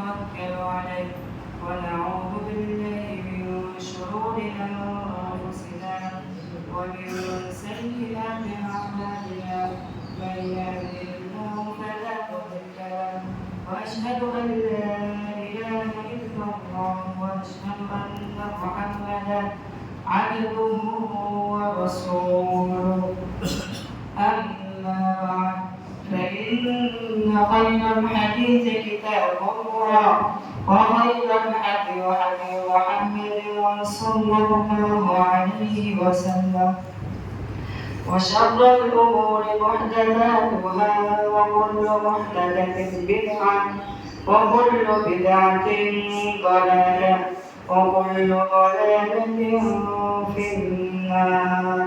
نتوكل عليه ونعوذ بالله من شرور أنفسنا ومن سيئات أعمالنا من يهده الله فلا مضل له وأشهد أن لا إله إلا الله وأشهد أن محمدا عبده ورسوله أما بعد فإن خير الحديث كتاب الله وخير الهدي هدي محمد صلى الله عليه وسلم وشر الأمور محدثاتها وكل محدثة بدعة وكل بدعة ضلالة وكل ضلالة في النار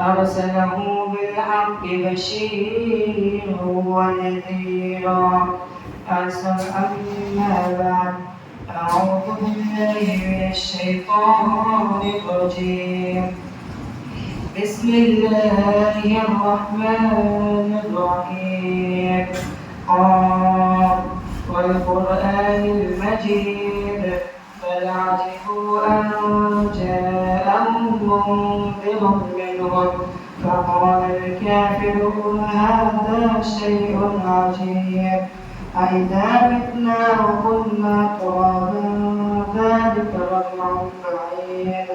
أرسله بالحق بشيرا ونذيرا أما بعد أعوذ بالله من الشيطان الرجيم بسم الله الرحمن الرحيم قاف والقرآن المجيد بل عجبوا أن جاءهم منذر منهم فقال الكافرون هذا شيء عجيب أئذا متنا وكنا ترابا ذلك رجع بعيد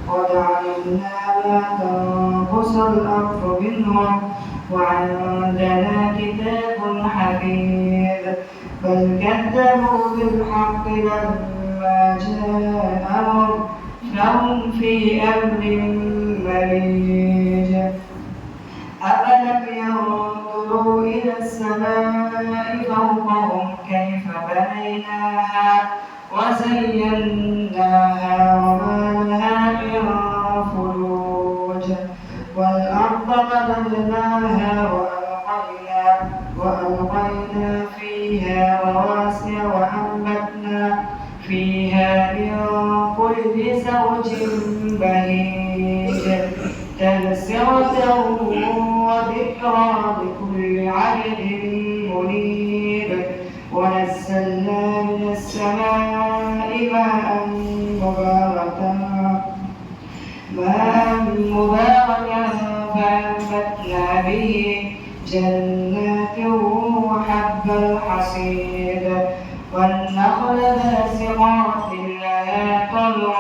قد علمنا ما تنقص الأرض منهم وعندنا كتاب حفيظ بل كذبوا بالحق لما جاءهم فهم في أمر مريج أفلم ينظروا إلى السماء فوقهم كيف بنيناها وزيناها وما لها من فروج والأرض مددناها وألقينا فيها رواسي وأنبتنا فيها من كل زوج بهيج تبصرة وذكرى لكل عبد منيب ونزلنا من السماء ماء مباركا فأنبتنا به جنات وحب الحصيد والنخل باسقات لها طلع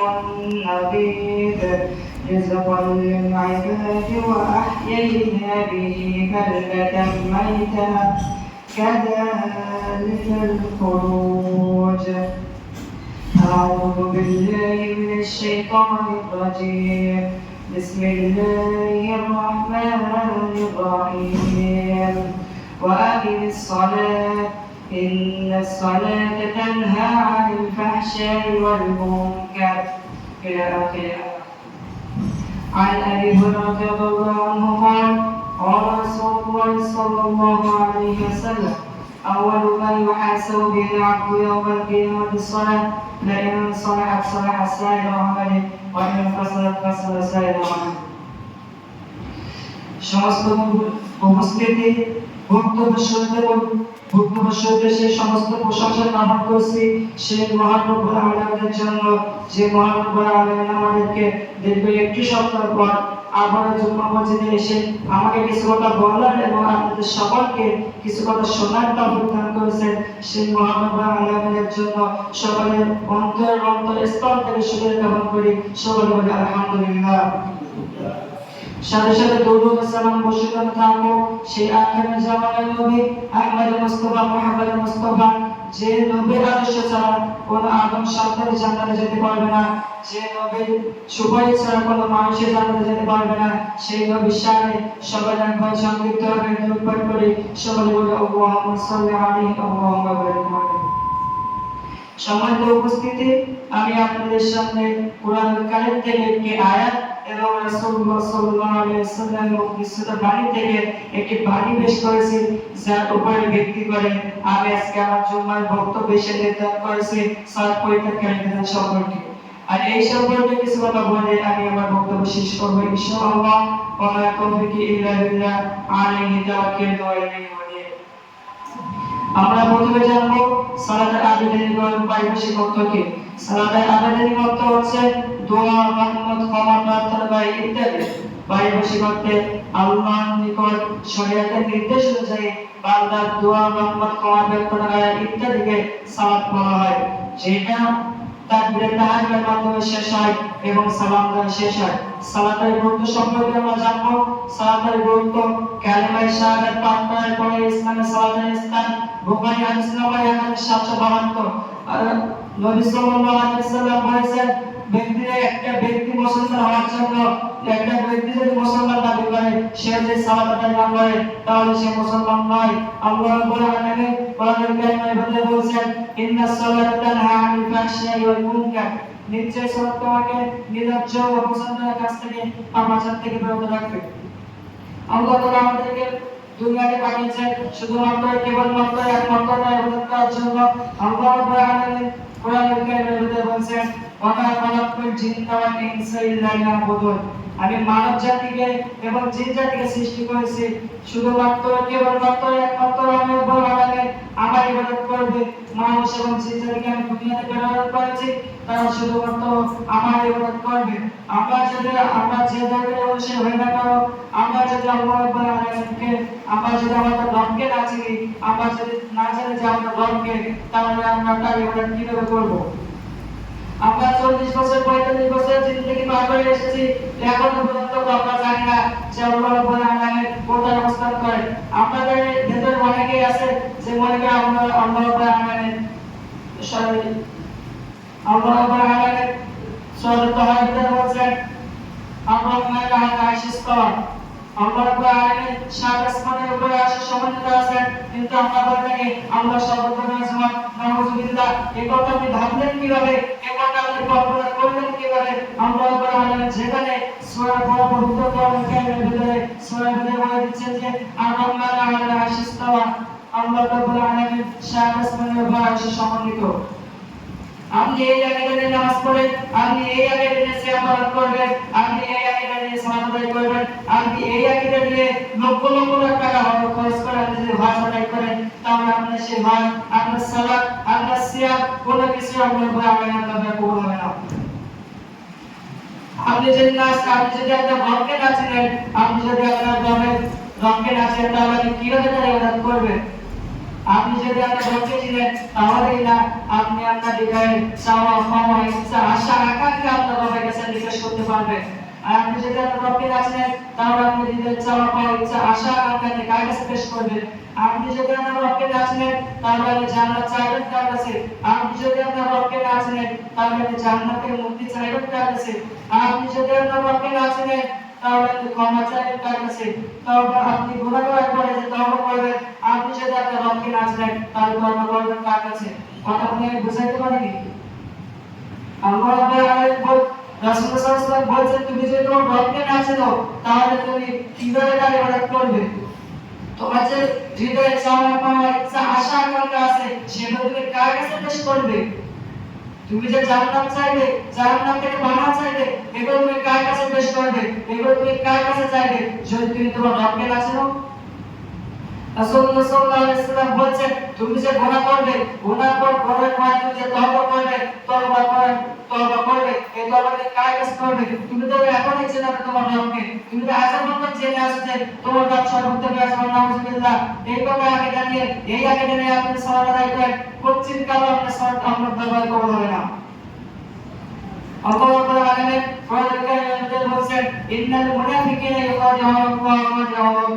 نضيد رزقا للعباد وأحيينا به بلدة ميتا كذلك الخروج أعوذ بالله من الشيطان الرجيم بسم الله الرحمن الرحيم وأقم الصلاة إن الصلاة تنهى عن الفحشاء والمنكر إلى آخره. عن أبي هريرة رضي الله عنه قال قال رسول الله صلى الله عليه وسلم أول ما يحاسب به العبد يوم القيامة الصلاة فإن صلحت صلح سائر عمله وإن فسدت فسد سائر عمله. সমস্ত উপস্থিতি বক্তব্য শুনতে সেই সমস্ত প্রশংসা লাভ করছি সেই মহান রব্বুল আলামিনের জন্য যে মহান রব্বুল আলামিন আমাদেরকে দীর্ঘ একটি সপ্তাহ পর আবার জুম্মা মসজিদে এসে আমাকে কিছু কথা বলার এবং আপনাদের সকলকে কিছু কথা শোনার তৌফিক দান করেছেন সেই মহান রব্বুল আলামিনের জন্য সকলের অন্তরস্থল থেকে শুকরিয়া জ্ঞাপন করি। সকলে বলি আলহামদুলিল্লাহ। সাথে সাথে দরুদ ও সালাম বর্ষিত থাকো সেই আখিরাত জামানের নবী আহমদ মুস্তাফা মুহাম্মদ মুস্তাফা যে নবীর আদর্শ ছাড়া কোন আদম সন্তান জান্নাতে যেতে পারবে না, যে নবীর সুপারিশ ছাড়া কোন মানুষের জান্নাতে যেতে পারবে না, সেই নবীর শানে সবাই একবার সংযুক্ত হবে দরুদ পাঠ করি। সকলে বলি আল্লাহুম্মা সাল্লি আলাইহি আল্লাহুম্মা বারিক আলাইহি। সম্মানিত উপস্থিতি, আমি আপনাদের সামনে কুরআন কারীম থেকে একটি আয়াত এবং রাসূলুল্লাহ সাল্লাল্লাহু আলাইহি ওয়াসাল্লামের বিশুদ্ধ বাণী থেকে একটি বাণী পেশ করেছি, যার উপরে ভিত্তি করে আমি আজকে আমার জুম্মার বক্তব্য নির্ধারণ করেছি সালাত পরীক্ষাকারীদের সম্পর্কে। আর এই সম্পর্কে কিছু কথা বলে আমি আমার বক্তব্য শেষ করব ইনশাআল্লাহ। ওয়া মা তৌফিকি ইল্লা বিল্লাহ আলাইহি তাওয়াক্কালতু ওয়া ইলাইহি উনীব। আমরা প্রথমে জানবো সালাতের আবেদনী পারিভাষিক অর্থ কি। সালাতের আবেদনী অর্থ হচ্ছে দোয়া, রহমত, ক্ষমা প্রার্থনা বা ইত্যাদি। পারিভাষিক অর্থে আল্লাহর নিকট শরীয়তের নির্দেশ অনুযায়ী বান্দার দোয়া, রহমত, ক্ষমা প্রার্থনা ইত্যাদিকে সালাত বলা হয়, যেটা তাকবীরে তাহরিমের মাধ্যমে শেষ হয় এবং সালাম দেওয়া শেষ হয়। সালাতের গুরুত্ব সম্পর্কে আমরা জানবো। সালাতের গুরুত্ব: কালিমায়ে শাহাদাত পাঠ করার পরে ইসলামে সালাতের স্থান। বুখারী হাদিস নম্বর 1772। আর নবী সাল্লাল্লাহু আলাইহি ওয়াসাল্লাম বলেছেন, একটা ব্যক্তি মুসলমান হওয়ার জন্য একটা ব্যক্তি যদি মুসলমান দাবি করে সে যদি সালাত আদায় না করে তাহলে সে মুসলমান নয়। আল্লাহ রাব্বুল আলামিন কোরআনুল কারীমের ভিতরে বলেছেন, ইন্নাস সালাতা তানহা আনিল ফাহশাই ওয়াল মুনকার, নিশ্চয় সালাত তোমাকে নির্লজ্জ ও অপছন্দের কাজ থেকে পাপাচার থেকে বিরত রাখবে। আল্লাহ তাআলা আমাদেরকে দুনিয়াতে পাঠিয়েছেন শুধুমাত্র কেবলমাত্র একমাত্র ইবাদত করার জন্য। আল্লাহ রাব্বুল আলামিন কোরআনুল কারীমের ভিতরে বলেছেন, ওয়া মা খালাকতুল জিন্না ওয়াল ইনসা ইল্লা লিয়াবুদুন, আমি মানব জাতিকে এবং জিন জাতিকে সৃষ্টি করেছি শুধুমাত্র কেবলমাত্র একমাত্র আমি রব্বুল আলামিন আমার ইবাদত করবে। মানুষ এবং জিন জাতিকে আমি দুনিয়াতে প্রেরণ করেছি তারা শুধুমাত্র আমার ইবাদত করবে। আমরা যে ধর্মের অনুসারী হই না কেন, আমরা যদি আল্লাহ রাব্বুল আলামিনকে যদি আমাদের রবকে না চিনি, আমরা যদি না জানি যে আমাদের রবকে, তাহলে আমরা তার ইবাদত কিভাবে করব? আমরা 40 বছর 45 বছর জিন্দেগি পার করে এসেছি, এখনো পর্যন্ত আমরা জানি না যে আল্লাহ রাব্বুল আলামিন কোথায় অবস্থান করেন। আমাদের ভেতরে অনেকেই আছে যে মনে করে আল্লাহ রাব্বুল আলামিন সূরা তাহারিতে বলেছেন, আর-রাহমান আল-আরশিস তাওয়া, আল্লাহ রাব্বুল আলামিন সাত আসমানের উপরে আরশে সমন্বিত আছেন। কিন্তু আমরা বলে থাকি আল্লাহ সর্বত্র বিরাজমান, নাউযুবিল্লাহ। এই কথা আপনি ভাবলেন কিভাবে? এই কথা আপনি কল্পনা করলেন কিভাবে? আল্লাহ রাব্বুল আলামিন যেখানে সূরা পবিত্র কোরআনের ভিতরে সূরা ভিতরে বলে দিচ্ছেন যে আর-রাহমান আল-আরশিস তাওয়া, আল্লাহ রাব্বুল আলামিন সাত আসমানের উপরে আরশে সমন্বিত। আপনি এই জায়গাটা নিয়ে নামাজ পড়েন, আপনি এই জায়গাটা নিয়ে সিয়াম করবেন, আপনি এই জায়গাটা নিয়ে সালাত আদায় করবেন, আপনি এই জায়গাটা নিয়ে লক্ষ লক্ষ টাকা খরচ করে আপনি যদি হজ আদায় করেন, তাহলে আপনার সেই হজ, আপনার সালাত, আপনার সিয়াম কোনো কিছু আপনার উপর কবুল হবে না। আপনি যদি আপনার রবকে না চিনেন, আপনি যদি আপনার রবকে না চিনেন, তাহলে আপনি কিভাবে তার ইবাদত করবেন? আপনি যদি আপনার রবকে চিনেন, তাহলেই না আপনি আপনার হৃদয়ের চাওয়া পাওয়া ইচ্ছা আশা আকাঙ্ক্ষা আপনার রবের কাছে জিজ্ঞেস করতে পারবেন। আর আপনি যদি আপনার রবকে না চিনেন, তাহলে আপনি হৃদয়ের চাওয়া পাওয়া ইচ্ছা আশা আকাঙ্ক্ষা কার কাছে পেশ করবেন? আপনি যদি আপনার রবকে না চিনেন, তাহলে আপনি জান্নাত চাইবেন কার কাছে? আপনি যদি আপনার রবকে না চিনেন, তাহলে আপনি জান্নাত থেকে মুক্তি চাইবেন কার কাছে? আপনি যদি আপনার রবকে না চিনেন, তাহলে আপনি ক্ষমা চাইবেন কার কাছে? তওবা, আপনি গুনাহ করার পরে যে তওবা করবেন, আপনি যদি আপনার রবকে না চিনেন, তাহলে তওবা করবেন কার কাছে? কথা আমি বুঝাইতে পারিনি? আল্লাহ রাব্বুল আলামিন রাসূল সাল্লাল্লাহু আলাইহি ওয়াসাল্লাম বলেছেন, তুমি যদি তোমার রবকে না চেনো, তাহলে তুমি কিভাবে তার ইবাদত করবে? তোমার যে হৃদয়ে চাওয়া পাওয়া ইচ্ছা আশা আকাঙ্ক্ষা আছে, সেগুলো তুমি কার কাছে পেশ করবে? তুমি যে জান্নাত চাইবে, জাহান্নাম থেকে বাঁচা চাইবে, এগুলো তুমি কার কাছে পেশ করবে? এগুলো তুমি কার কাছে চাইবে যদি তুমি তোমার রবকে না চেনো? রাসূলুল্লাহ সাল্লাল্লাহু আলাইহি ওয়াসাল্লাম বলেছেন, তুমি যে গুনাহ করবে, গুনাহ করার পরে তুমি যে তওবা করবে, তওবা করবে, এই তওবাটা কার কাছে করবে? তুমি তো এখনই চেনো না তোমার রবকে, তুমি তো আজ পর্যন্ত জেনে আসছো যে তোমার রব সর্বত্র বিরাজমান, নাউযুবিল্লাহ। এই কথা আগে জানিয়ে আপনি সালাত আদায় করেন, কোনচিন কালো আপনার সালাত আপনার দরবারে কবুল হবে না। আল্লাহ রাব্বুল আলামিন কোরআনুল কারীমের মধ্যে বলেছেন, ইন্নাল মুনাফিকিনা ইউখাদিউনা আল্লাহ ওয়া ইয়াখদিউন,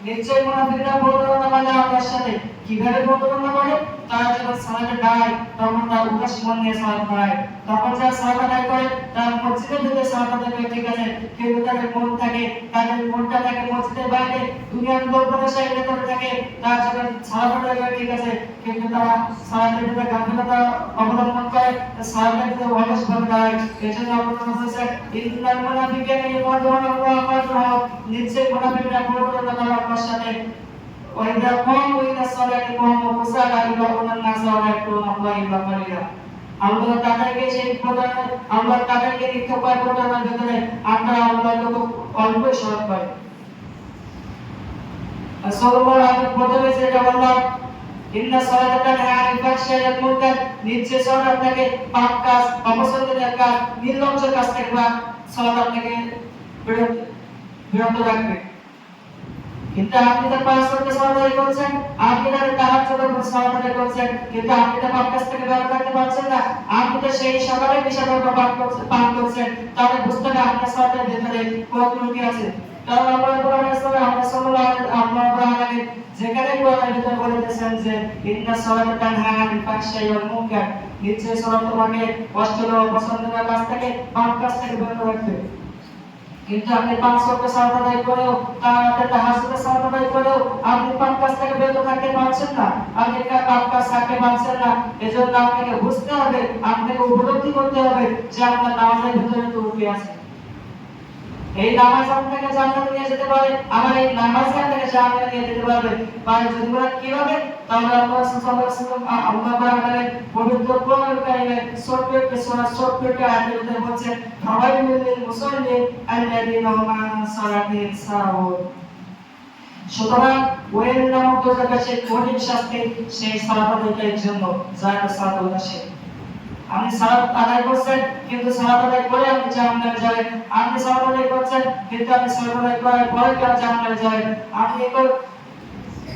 নিশ্চয় মুনাফিকরা প্রতারণা করে আল্লাহর সাথে। কিভাবে প্রতারণা করে? তারা যখন সালাতে দাঁড়ায় তখন তারা উদাস মন নিয়ে সালাত পড়ায়। তখন যারা সালাত আদায় করে তারা মসজিদে ঢুকে সালাত আদায় করে, ঠিক আছে, কিন্তু তাদের মনটা থাকে মসজিদের বাইরে, দুনিয়ার দৌড়ানোর ভেতরে থাকে। তারা যখন সালাত আদায় করে, ঠিক আছে, কিন্তু তারা সালাতের ভিতরে গাফিলতা অবলম্বন করে, সালাতের ভিতরে অলস ভাবে দাঁড়ায়। এজন্য আল্লাহ বলেছেন, ইন্নাল মুনাফিকিনা ইউখাদিউনা আল্লাহ ওয়া ইয়াখদিউন, নিশ্চয় মুনাফিকরা প্রতারণা করে আল্লাহর সাথে। وإذا قاموا إلى الصلاة قاموا كسالى يراءون الناس ولا يذكرون الله إلا قليلا। আল্লাহ তাদেরকে সেই প্রতারণা, আল্লাহ তাদেরকে নিক্ষেপ করে প্রতারণার ভিতরে, আমরা আল্লাহকে খুব অল্পই স্মরণ করি। সাল্লাল্লাহু আলাইহি প্রথমে যেটা বললাম ইন্না সালাতা তানহা আনিল ফাহশাই ওয়াল মুনকার, নিশ্চয় সালাত আপনাকে পাপ কাজ, অপছন্দনীয় কাজ, নির্লজ্জ কাজ থেকে সালাত আপনাকে বিরত বিরত রাখবে। কিন্তু আপনি তো 5 ওয়াক্ত সালাত আদায় করছেন, আপনি তো তাহাজ্জুদের সালাত আদায় করছেন, কিন্তু আপনি তো পাপ কাজ থেকে বিরত থাকতে পারছেন না। আপনি তো সেই সকালে বিষাদর পান করছেন, তাহলে বুঝতে হবে আপনার সালাতের ভেতরে কোন ত্রুটি আছে। কারণ আমরা কোরআনে যেখানে কোরআনের ভিতরে বলেছেন যে ইন্না সালাতা তানহা আনিল ফাহশাই ওয়াল মুনকার, নিশ্চয় সালাত তোমাকে অশ্লীল অপছন্দনীয় কাজ থেকে, পাপ কাজ থেকে বিরত রাখবে। কিন্তু আপনি 5 ওয়াক্ত সালাত আদায় করেও, তাহাজ্জুদের সালাত আদায় করেও আপনি পাপ কাজ থেকে বিরত থাকতে পারছেন না, আপনি পাপ কাজ ছাড়তে পারছেন না। এজন্য আপনাকে বুঝতে হবে, আপনাকে উপলব্ধি করতে হবে যে আপনার নামাজের ভিতরে ত্রুটি আছে। এই নামাজ আপনাকে জান্নাতে নিয়ে যেতে পারে, আমার এই নামাজ আপনাকে জান্নাতে নিয়ে যেতে পারবে। পারে যদি বলা কিভাবে, তাহলে আল্লাহ সাল্লাল্লাহু আলাইহি ওয়াসাল্লাম আল্লাহ পাকের পবিত্র কোরআন কারিমে সূরা আয়াতের মধ্যে বলেছেন, ফাওয়াইলুল লিল মুসাল্লিন আল্লাযীনা হুম আন সালাতিহিম সাহুন। সুতরাং ওয়েল নামক দোজখের সেই কঠিন শাস্তি সেই সালাত আদায়কারীর জন্য, যারা সালাত আদায়। আপনি সালাত আদায় করছেন, কিন্তু সালাত আদায় করে আপনি জাহান্নামে যাবেন। আপনি সালাত আদায় করছেন, কিন্তু আপনি সালাত আদায় করার পরে কেন জাহান্নামে যাবেন?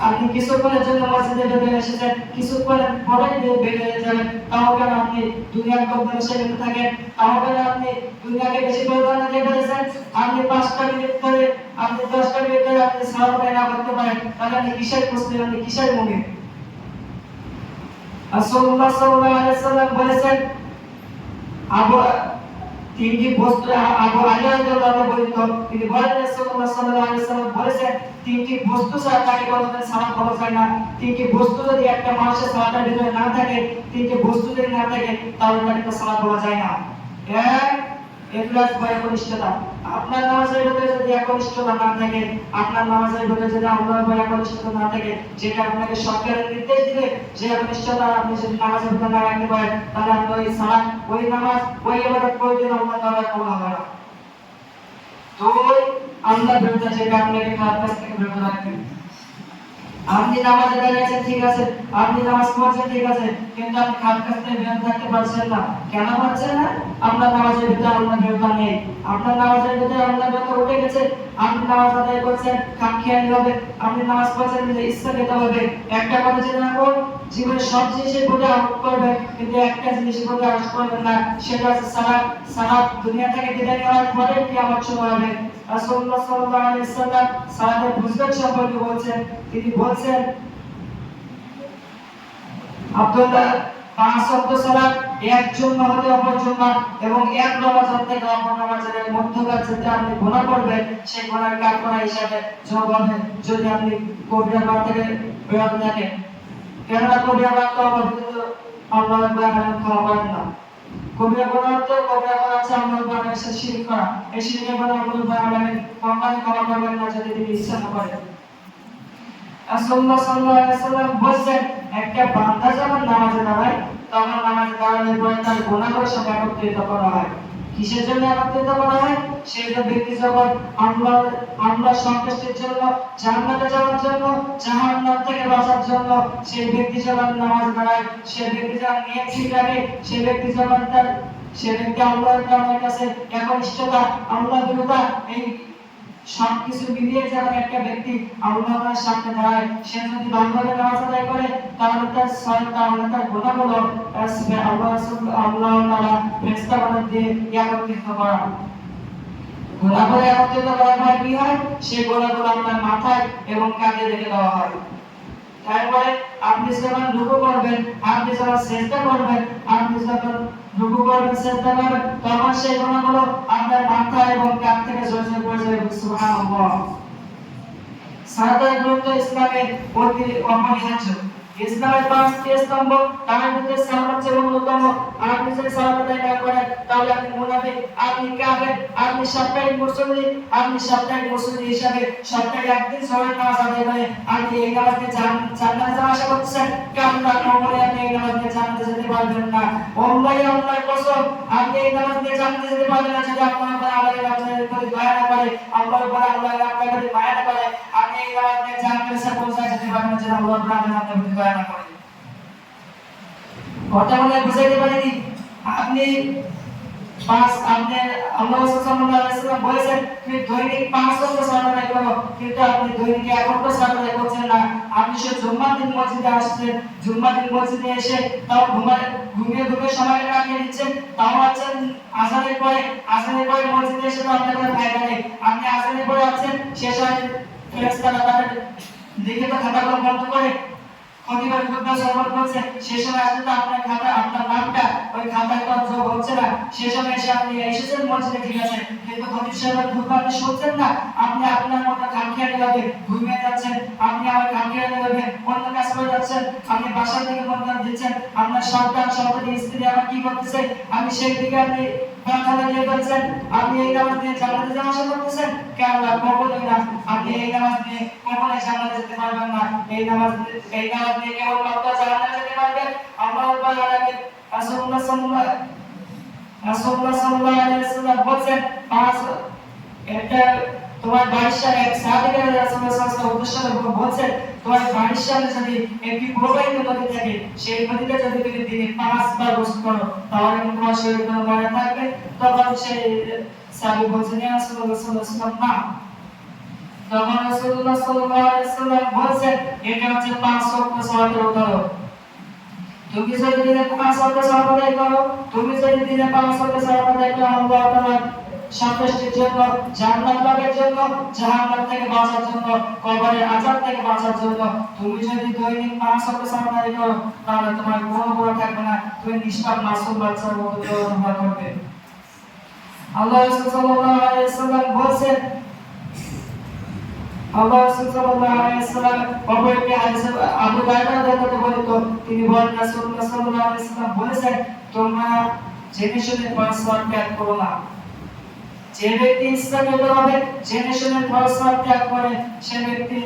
আপনি কিছুক্ষণের জন্য মসজিদে ঢুকে এসেছেন, কিছুক্ষণের পরে বেরিয়ে যাবেন, তাও কেন আপনি দুনিয়ার কবলে লেগে থাকেন? তাও কেন আপনি দুনিয়াকে বেশি প্রাধান্য দিয়ে ফেলেছেন? আপনি 5টা মিনিট ধরে, আপনি 10টা মিনিট ধরে আপনি সালাত আদায় না করতে পারেন, তাহলে আপনি কিসের মুসলিম, আপনি কিসের মুমিন? রাসূলুল্লাহ সাল্লাল্লাহু আলাইহি ওয়াসাল্লাম বলেছেন, তিনটি বস্তু, আবু আলী রাদিয়াল্লাহু আনহু বলেন, তিনি বলেন রাসূলুল্লাহ সাল্লাল্লাহু আলাইহি ওয়াসাল্লাম বলেছেন, তিনটি বস্তু ছাড়া তাকে কোনোদিন সালাত পড়া যায় না। তিনটি বস্তু যদি একটা মানুষের সালাতের ভিতরে না থাকে, তিনটি বস্তু যদি না থাকে, তাহলে তাকে সালাত পড়া যায় না। এক, ইখলাস বা একনিষ্ঠতা। আপনার নামাজের ভিতরে যদি একনিষ্ঠতা না থাকে, আপনার নামাজের ভিতরে যদি আল্লাহর ভয় একনিষ্ঠতা না থাকে, যেটা আপনাকে সরকারের নির্দেশ দিবে যে একনিষ্ঠতা আপনি যদি নামাজের ভিতরে না রাখতে পারেন, তাহলে আপনি ওই সালাত, ওই নামাজ, ওই ইবাদত কোনদিন আল্লাহর দ্বারা কবুল হবে না। দুই, আল্লাহর বিরুদ্ধে যেটা আপনাকে খারাপ কাজ থেকে বিরত রাখবে। আপনি নামাজে দাঁড়িয়েছেন ঠিক আছে, আপনি নামাজ পড়ছেন ঠিক আছে, কিন্তু আপনি খারাপ কাজ থেকে বিরত থাকতে পারছেন না। কেন পারছেন না? আপনার নামাজের ভিতরে আল্লাহর বিরত নেই, আপনার নামাজের ভিতরে আল্লাহর বিরত উঠে গেছে। আপনি নামাজ আদায় করছেন খামখেয়ালি হবে, আপনি নামাজ পড়ছেন ইচ্ছাকৃত হবে। একটা কথা জেনে রাখুন, জীবনের সব জিনিসের প্রতি আরোপ করবেন, কিন্তু একটা জিনিসের প্রতি আরোপ করবেন না, সেটা হচ্ছে সালাত। সালাত দুনিয়া থেকে বিদায় নেওয়ার পরে কিয়ামত শুরু হবে। রাসূলুল্লাহ সাল্লাল্লাহু আলাইহি ওয়াসাল্লাম সালাতের ফজিলত সম্পর্কে বলছেন, তিনি বলছেন, আব্দুল্লাহ 5 ওয়াক্ত সালাত এক জন্য হতে অপর জন্য, এবং এক নামাজ থেকে অপর নামাজের মধ্যকার যেটা আপনি গুনাহ করবেন, সেই গুনাহর কাফারা হিসাবে যোগ হবে যদি আপনি কবিরা গুনাহ থেকে বিরত থাকেন। কেননা কবিরা গুনাহ তো আল্লাহ তাআলা ক্ষমা করেন না। কবিরা গুনাহ তো কবিরা গুনাহ আছে, আল্লাহ তাআলার সাথে শিরক করা। এই শিরকের গুনাহ আল্লাহ তাআলা ক্ষমা করবেন না যদি তিনি ইচ্ছা না করেন। রাসূলুল্লাহ সাল্লাল্লাহু আলাইহি ওয়াসাল্লাম বলেছেন, একটা বান্দা যখন নামাজে দাঁড়ায়, তখন নামাজে দাঁড়ানোর পরে তার গুনাহগুলো সব একত্রিত করা হয়। কিসের জন্য একত্রিত করা হয়? সেই ব্যক্তি যখন আল্লাহর সন্তুষ্টির জন্য, জান্নাতে যাওয়ার জন্য, জাহান্নাম থেকে বাঁচার জন্য সেই ব্যক্তি যখন নামাজ দাঁড়ায়, সেই ব্যক্তি যখন নিয়ত ঠিক রাখে, সেই ব্যক্তি আল্লাহর কাছে একনিষ্ঠতা, আল্লাহর বিরুদ্ধে এই সবকিছু মিলিয়ে যখন একটা ব্যক্তি আল্লাহর সামনে দাঁড়ায়, সে যদি ভালোভাবে নামাজ আদায় করে, তাহলে তার গুনাহগুলো আল্লাহ তাআলা ফেরেশতা দিয়ে একত্রিত করা। গুনাহগুলো একত্রিত করার পর কি হয়? সেই গুনাহগুলো আপনার মাথায় এবং কাঁধে রেখে দেওয়া হয়। তারপরে আপনি যখন রুকু করবেন, আপনি যখন সিজদা করবেন, আপনি যখন রুকু করবেন, সিজদা করবেন, তখন সেই গুনাহগুলো আপনার মাথা এবং কাঁধ থেকে ঝরে পড়ে যাবে। সুবহানাল্লাহ। সালাতের গুরুত্ব ইসলামে অপরিহার্য। ইসলামের 5টি স্তম্ভ, তার মধ্যে সালাত হচ্ছে অন্যতম। আপনি যদি সালাত আদায় না করেন, তাহলে আপনি মুনাফিক, আপনি কাফের, আপনি সাপ্তাহিক মুসল্লি হিসাবে সপ্তাহে একদিন সবার নামাজ আদায় করে আপনি এই নামাজে জান্নাতে যাওয়ার আশা করছেন, কারণ কখনোই আপনি এই নামাজে জান্নাতে যেতে পারবেন না। আল্লাহর কসম, আপনি এই নামাজে জান্নাতে যেতে পারবেন না যদি আপনার উপর আল্লাহর প্রতি দয়া না করে, আল্লাহর উপর আপনার প্রতি মায়া না করে। আপনি এই নামাজে জান্নাতে পৌঁছাতে যেতে পারবেন না যদি আল্লাহ আপনার প্রতি দয়া না করে। কথা বলে বুঝাইতে পারিনি। আপনি পাঁচ আপনি আল্লাহ সাল্লাল্লাহু আলাইহি ওয়াসাল্লাম বলেছেন তুমি দৈনিক 5 ওয়াক্ত সালাত আদায় করো, কিন্তু আপনি দৈনিক 1 ওয়াক্ত সালাত আদায় করছেন না। আপনি শুধু জুম্মার দিন মসজিদে আসছেন, জুম্মার দিন মসজিদে এসে তাও ঘুমিয়ে সময় কাটিয়ে দিচ্ছেন, তাও আছেন আজানের পরে মসজিদে এসে তো আপনার কোনো ফায়দা নেই। আপনি আজানের পরে আছেন, শেষ হয় ফেরেশতারা তাদের লিখিত খাতাগুলো বন্ধ করে খতিবের খুতবা সরবরাহ করছে, সে সময় আসলে তো আপনার খাতা আপনার নামটা ওই খাতায় তো যোগ হচ্ছে না। সে সময় এসে আপনি এসেছেন মসজিদে, ঠিক আছে, কিন্তু খতিব সাহেবের খুতবা আপনি শুনছেন না। আপনি আপনার মতো খামখেয়ালি ভাবে ঘুমিয়ে যাচ্ছেন, আপনি আবার খামখেয়ালি ভাবে অন্য কাজ করে যাচ্ছেন, আপনি বাসা থেকে মন্তব্য দিচ্ছেন, আপনার সন্তান সন্ততি স্ত্রী আবার কি করতেছে, আপনি সেই দিকে আপনি প্রার্থনা দিয়ে ফেলছেন। আপনি এই নামাজ নিয়ে জান্নাতে যাওয়া আশা করতেছেন, কেন? কখনোই না। আপনি এই নামাজ নিয়ে কখনোই জান্নাতে যেতে পারবেন না। এই নামাজ নিয়ে কেবল মাত্র জান্নাতে যেতে পারবেন আল্লাহ রাব্বুল আলামিন। রাসূলুল্লাহ সাল্লাল্লাহু আলাইহি ওয়াসাল্লাম বলেন, পাঁচ এটা তোমার বাড়ির সামনে এক সাহাবী রাসূলুল্লাহ সাল্লাল্লাহু আলাইহি ওয়াসাল্লাম বলেন, তোমার বাড়ির সামনে যদি একটি প্রবাহিত নদী থাকে, সেই নদীতে যদি তুমি দিনে 5 বার গোসল করো, তাহলে তোমার শরীরে কোনো ময়লা থাকবে? তখন সেই সাহাবী বলেন, ইয়া রাসূলুল্লাহ সাল্লাল্লাহু আলাইহি ওয়াসাল্লাম, না। তখন রাসূলুল্লাহ সাল্লাল্লাহু আলাইহি ওয়াসাল্লাম বলেন, এটা হচ্ছে 5 ওয়াক্ত সালাতের উদাহরণ। তুমি যদি দিনে 5 ওয়াক্ত সালাত আদায় করো, আল্লাহ তাআলা সন্তুষ্টির জন্য, জান্নাত লাভের জন্য, জাহান্নাম থেকে বাঁচার জন্য, কবরের আযাব থেকে বাঁচার জন্য তুমি যদি দৈনিক 5 ওয়াক্ত সালাত আদায় করো, তাহলে তোমার কোনো গুনাহ থাকবে না, তুমি নিষ্পাপ মাসুম বাচ্চার মতো ব্যবহার করবে। আল্লাহ রাসূল সাল্লাল্লাহু আলাইহি ওয়াসাল্লাম বলেন, আল্লাহ রাসূল সাল্লাল্লাহু আলাইহি ওয়াসাল্লাম অপরকে হাদিসে আবু দারদা রাদিয়াল্লাহু বলেন, তিনি বলেন রাসূলুল্লাহ সাল্লাল্লাহু আলাইহি ওয়াসাল্লাম বলেছেন, তোমরা জেনে শুনে ফরজ সালাত ত্যাগ করো না। যে ব্যক্তি ইচ্ছাকৃতভাবে জেনে শুনে ফরজ সালাত ত্যাগ করে, যে ব্যক্তি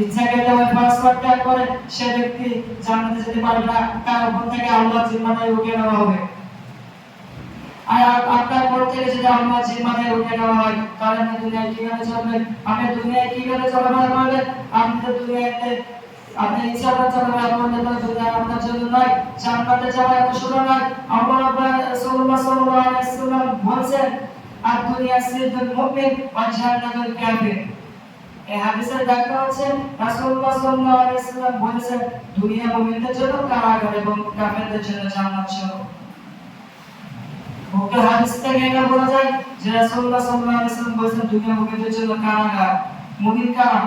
ইচ্ছাকৃতভাবে ফরজ সালাত ত্যাগ করে, সে ব্যক্তি জান্নাতে যেতে পারবে না, তার উপর থেকে আল্লাহর জিম্মাদারি উঠিয়ে নেওয়া হবে। আর আপনার পর থেকে যদি আল্লাহ জিম্মাদারি উঠিয়ে নেওয়া হয়, তাহলে আপনি দুনিয়ায় কিভাবে চলবেন? আপনি দুনিয়ায় কিভাবে চলাফেরা করবেন? আপনি তো দুনিয়াতে আপনি ইচ্ছা করে চলাফেরা করবেন, দুনিয়া আপনার জন্য নয়, জান্নাতে যাওয়া এত সোজা নয়। আল্লাহ রাসূলুল্লাহ সাল্লাল্লাহু আলাইহি ওয়াসাল্লাম বলেছেন, আর দুনিয়া সিজনুল মুমিন ওয়া জান্নাতুল কাফির। এই হাদিসের ব্যাখ্যা হচ্ছে রাসূলুল্লাহ সাল্লাল্লাহু আলাইহি ওয়াসাল্লাম বলেছেন, দুনিয়া মুমিনদের জন্য কারাগার এবং কাফেরদের জন্য জান্নাত ছিল। ওকে হাদিস থেকে এটা বলা যায় যে রাসূলুল্লাহ সাল্লাল্লাহু আলাইহি ওয়াসাল্লাম বলেছেন, দুনিয়া মুমিনদের জন্য কারাগার। মুমিন কারা?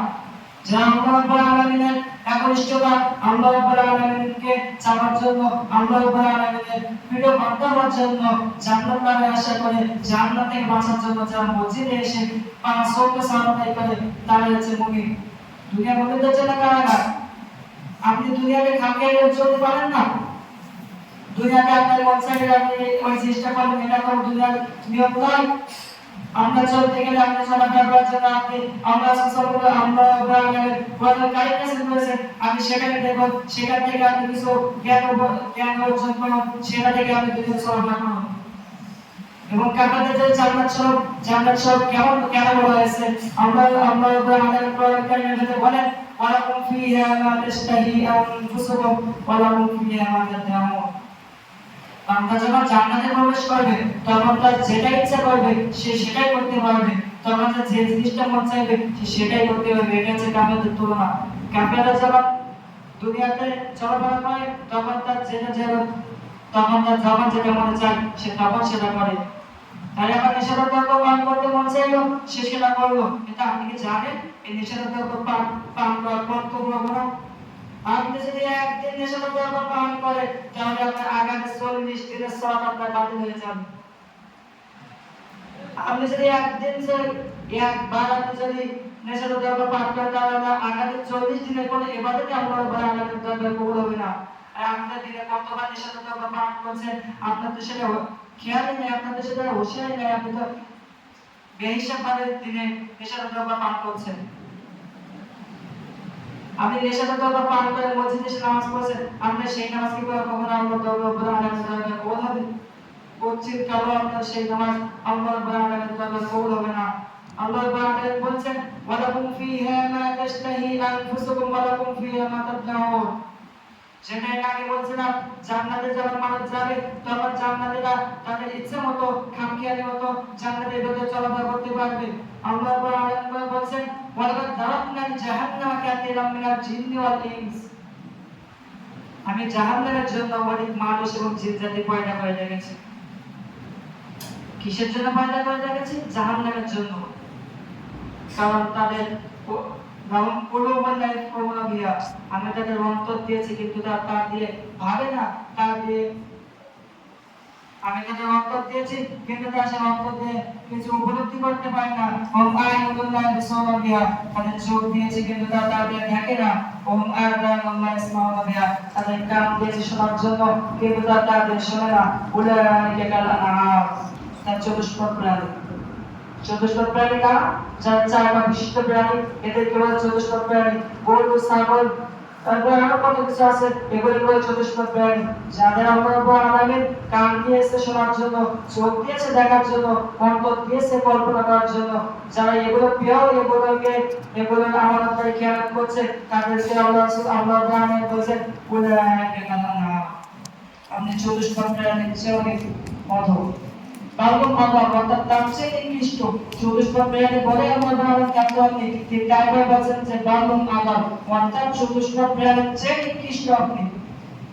যারা আল্লাহ রাব্বুল আলামিনের একনিষ্ঠতা, আল্লাহ রাব্বুল আলামিনকে চাওয়ার জন্য, আল্লাহ রাব্বুল আলামিনের প্রিয় বান্দা হওয়ার জন্য, জান্নাত লাভের আশা করে, জান্নাত থেকে বাঁচার জন্য যারা মসজিদে এসে 5 ওয়াক্ত সালাত আদায় করে, তারাই হচ্ছে মুমিন। দুনিয়া মুমিনদের জন্য কারাগার। আপনি দুনিয়াকে খামখেয়ালি চলতে পারেন না। দুনিয়াতে আপনার মন চাইলে আপনি ওই চেষ্টা করবেন, এটা কোনো দুনিয়ার নিয়ম নয়। আমরা চলতে গেলে আপনি চলাফেরা করার জন্য আপনি আল্লাহ কাইন্ডনেস করেছেন, আপনি সেখানে দেখুন, সেখান থেকে আপনি কিছু জ্ঞান অর্জন করুন, সেটা থেকে আপনি দুনিয়াতে চলাফেরা করুন। এবং কাফেরদের যে জান্নাত স্বরূপ কেন বলা হয়েছে? আমরা বলেন, ওয়ালাকুম ফিহা মা তাশতাহি আনফুসুকুম ওয়ালাকুম ফিহা মা তাদউন। বান্দা যখন জান্নাতে প্রবেশ করবে, তখন তার যেটা ইচ্ছা করবে সে সেটাই করতে পারবে, তখন তার যে জিনিসটা মন চাইবে সে সেটাই করতে পারবে। এটা হচ্ছে কাফেরদের তুলনা। কাফেররা যখন দুনিয়াতে চলাফেরা করে, তখন তার যখন যেটা মনে চায় সে তখন সেটা করে। তাই আবার নিষেধাজ্ঞা পালন করতে মন চাইলো, সে সেটা করলো। কিন্তু আপনি কি জানেন এই নিষেধাজ্ঞা পালন করার কতগুলো গুণ? আপনি যদি একদিন নিষেধাজ্ঞা পালন করেন, তাহলে আপনার আগামী 40 দিনের সালাত আপনার বাতিল হয়ে যাবে। আপনি যদি একবার আপনি যদি নিষেধাজ্ঞা পালন করেন, তাহলে আগামী 40 দিনের কোনো ইবাদতই আল্লাহর দরবারে কবুল হবে না। আর আপনার দিনে কতবার নিষেধাজ্ঞা পালন করছেন আপনার তো সেটা খেয়ালই নেই, আপনার তো সেটা হুঁশিয়ারি নেই। আপনি তো বেহিসাব ভাবে দিনে নিষেধাজ্ঞা পালন করছেন। আপনি নিষেধাজ্ঞা পালন করে মসজিদে এসে নামাজ পড়ছেন, আপনি সেই নামাজ কি করে কখনো আল্লাহ রাব্বুল আলামিনের দরবারে কবুল হবে? কোচিন কালো আপনার সেই নামাজ আল্লাহ রাব্বুল আলামিনের দরবারে কবুল হবে না। আল্লাহ রাব্বুল আলামিন বলেছেন, ওয়ালাকুম ফিহা মা তাশতাহি আনফুসুকুম ওয়ালাকুম ফিহা মা তাদউন। যেটা এর আগে বলছিলাম, জান্নাতে যখন মানুষ যাবে তখন জান্নাতীরা তাদের ইচ্ছা মতো খামখেয়ালি মতো জান্নাতের ভেতরে চলাফেরা করতে পারবে। আল্লাহ রাব্বুল আলামিন বলেন, ওয়ালাকাদ দারাবনা জাহান্নামা কাসীরাম মিনাল জিন্নি ওয়াল ইনস, আমি জাহান্নামের জন্য অনেক মানুষ এবং জিন জাতি পয়দা করে রেখেছি। কিসের জন্য পয়দা করে রেখেছি? জাহান্নামের জন্য। কারণ তাদের আমি তাদের অন্তর দিয়েছি, কিন্তু তা দিয়ে ভাবে না, তা দিয়ে আমি তাদের অন্তর দিয়েছি, কিন্তু তারা সে অন্তর দিয়ে কিছু উপলব্ধি করতে পারে না। তাদের চোখ দিয়েছি, কিন্তু তারা তা দিয়ে দেখে না। তাদের কান দিয়েছি শোনার জন্য, কিন্তু তারা তা দিয়ে শোনে না। তার চতুষ্পদ প্রাণী। চতুষ্পদ প্রাণী কারা? যারা চারটা বিশিষ্ট প্রাণী, এদেরকে বলে চতুষ্পদ প্রাণী। গরু, ছাগল, তারপর আরো কত কিছু আছে, এগুলি বলে চতুষ্পদ প্রাণী। যাদের আল্লাহ রাব্বুল আলামিন কান দিয়েছে শোনার জন্য, চোখ দিয়েছে দেখার জন্য, অন্তর দিয়েছে কল্পনা করার জন্য, যারা এগুলো পেয়েও এগুলোর আমানতদারি খেয়ানত করছে, তাদেরকে আল্লাহ রাব্বুল আলামিন বলেছেন, আপনি চতুষ্পদ প্রাণীর চেয়ে অনেক অধম। বালুম আল্লাহ অর্থাৎ তার চেয়ে নিকৃষ্ট চতুষ্পদ প্রাণী বলে আমরা বাংলা কাছে আপনি তিনি তারপর বলছেন যে বালুম আল্লাহ অর্থাৎ চতুষ্পদ প্রাণীর চেয়ে নিকৃষ্ট আপনি।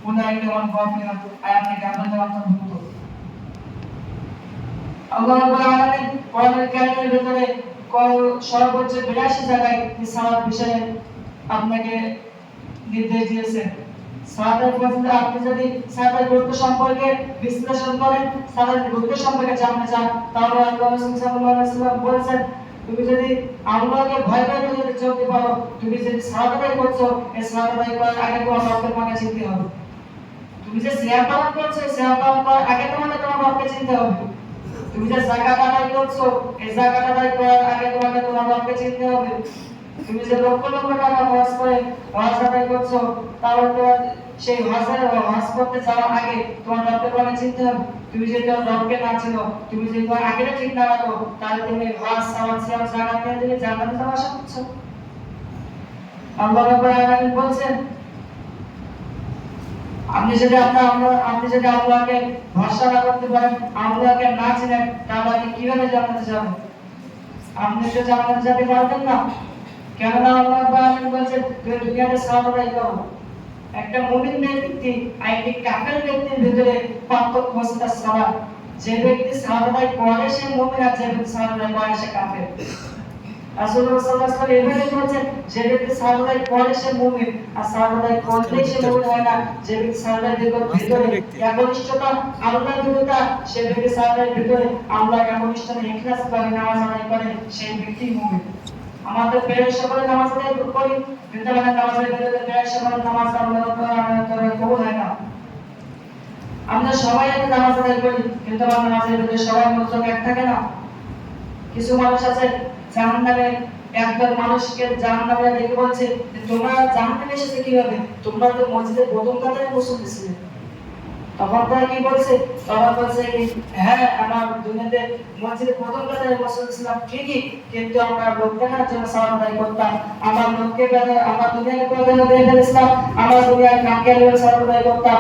উনাইকে অন গফিরা আয়াতে গানের অন্তর্ভুক্ত। আল্লাহ রাব্বুল আলামিন কোরআনুল কারীমের ভিতরে সর্বোচ্চ 82 জায়গায় সালাত বিষয়ে আপনাকে নির্দেশ দিয়েছেন। সালাতের ফজিলত, আপনি যদি সালাতের গুরুত্ব সম্পর্কে বিশ্লেষণ করেন, সালাতের গুরুত্ব সম্পর্কে জানতে চান, তাহলে আল্লাহ রাসূল সাল্লাল্লাহু আলাইহি ওয়াসাল্লাম বলেছেন, তুমি যদি আল্লাহকে ভয় করে যদি চলতে পারো, তুমি যদি সালাত আদায় করছো, এই সালাত আদায় করার আগে তোমার রবের পানে চিনতে হবে। তুমি যে সিয়াম পালন করছো, সিয়াম পালন করার আগে তোমাকে তোমার রবকে চিনতে হবে। তুমি যে যাকাত আদায় করছো, এই যাকাত আদায় করার আগে তোমাকে তোমার রবকে চিনতে হবে। তুমি যে লক্ষ লক্ষ টাকা খরচ করে হজ আদায় করছো, তাহলে তোমার সেই হজ করতে যাওয়ার আগে তোমার রবকে তোমাকে চিনতে হবে। তুমি যদি তোমার রবকে না চিনো, তুমি যদি তোমার আগেটা ঠিক না রাখো, তাহলে তুমি হজ সাওয়াত সিয়াম যাকাত নিয়ে তুমি জান্নাতে যাওয়ার আশা করছো। আল্লাহ রাব্বুল আলামিন বলেন, আপনি যদি আল্লাহকে ভরসা না করতে পারেন, আল্লাহকে না চিনেন, তাহলে আপনি কিভাবে জান্নাতে যাবেন? আপনি তো জান্নাতে যেতে পারবেন না। কেননা আল্লাহ রাব্বুল আলামিন বলেন, তুমি দুনিয়াতে সালাত আদায় করো। একটা মুমিন ব্যক্তি আর একটি কাফের ব্যক্তির ভিতরে পার্থক্য হচ্ছে তার সালাত। যে ব্যক্তি সালাত আদায় করে সে মুমিন, আর যে ব্যক্তি সালাত আদায় করে সে কাফের। রাসূলুল্লাহ সাল্লাল্লাহু আলাইহি ওয়াসাল্লাম এভাবে বলেছেন, যে ব্যক্তি সালাত আদায় করে সে মুমিন, আর সালাত আদায় করলেই সে মুমিন হয় না। যে ব্যক্তি সালাত আদায়ের ভিতরে একনিষ্ঠতা, আল্লাহর বিরুদ্ধে, সে ব্যক্তি সালাত আদায়ের ভিতরে আল্লাহর একনিষ্ঠতা ইখলাস করে নামাজ আদায় করে, সেই ব্যক্তি মুমিন। আমাদের প্রায় সকলে নামাজ আদায় করি, কিন্তু আমাদের নামাজের ভিতরে প্রায় সকলে নামাজ আল্লাহর কবুল হয় না। আমরা সবাই একটা নামাজ আদায় করি, কিন্তু আমাদের নামাজের ভিতরে সবাই মনোযোগ এক থাকে না। কিছু মানুষ আছে জাহান্নামে, একদল মানুষকে জাহান্নামে দেখে বলছে, তোমরা জাহান্নামে এসেছে কিভাবে? তোমরা তো মসজিদের প্রথম কাতারে মুসল্লি ছিলে। তখন তারা কি বলছে? তারা বলছে কি, হ্যাঁ আমরা দুনিয়াতে মসজিদের প্রথম কাতারে মুসল্লি ছিলাম ঠিকই, কিন্তু আমরা লোক দেখার জন্য সালাত আদায় করতাম। আমরা দুনিয়াকে প্রাধান্য দিয়ে ফেলেছিলাম। আমরা দুনিয়ার কাঙ্ক্ষার জন্য সালাত আদায় করতাম।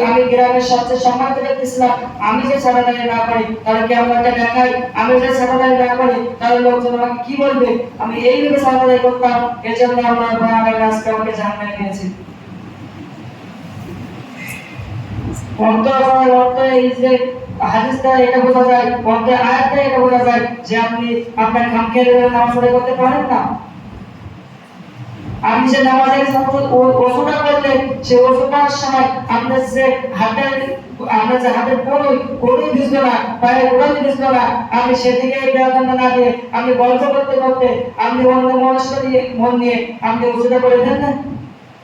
আমি গ্রামের সবচেয়ে সম্মানিত ব্যক্তি ছিলাম। আমি যে সালাত আদায় না করি, তাহলে কি আমাকে দেখাই? আমি যে সালাত আদায় না করি, তাহলে লোকজন আমাকে কি বলবে? আমি এইভাবে সালাত আদায় করতাম, এজন্য আল্লাহ আজকে আমাকে জাহান্নামে দিয়েছে। হাদিস দ্বারা এটা বোঝা যায়, আয়াত দ্বারা এটা বোঝা যায় যে আপনি আপনার খামখেয়ালি নামাজ আদায় করতে পারেন না। আপনি যে নামাজের ওযুটা করলেন, সেই ওযুটার সময় আপনার যে হাতের কোনোই ভিজলো না, পায়ের গোড়ালি ভিজলো না, আপনি সেদিকে প্রাধান্য না দিয়ে আপনি গল্প করতে করতে আপনি অন্য মন নিয়ে আপনি ওযুটা করে দেন না।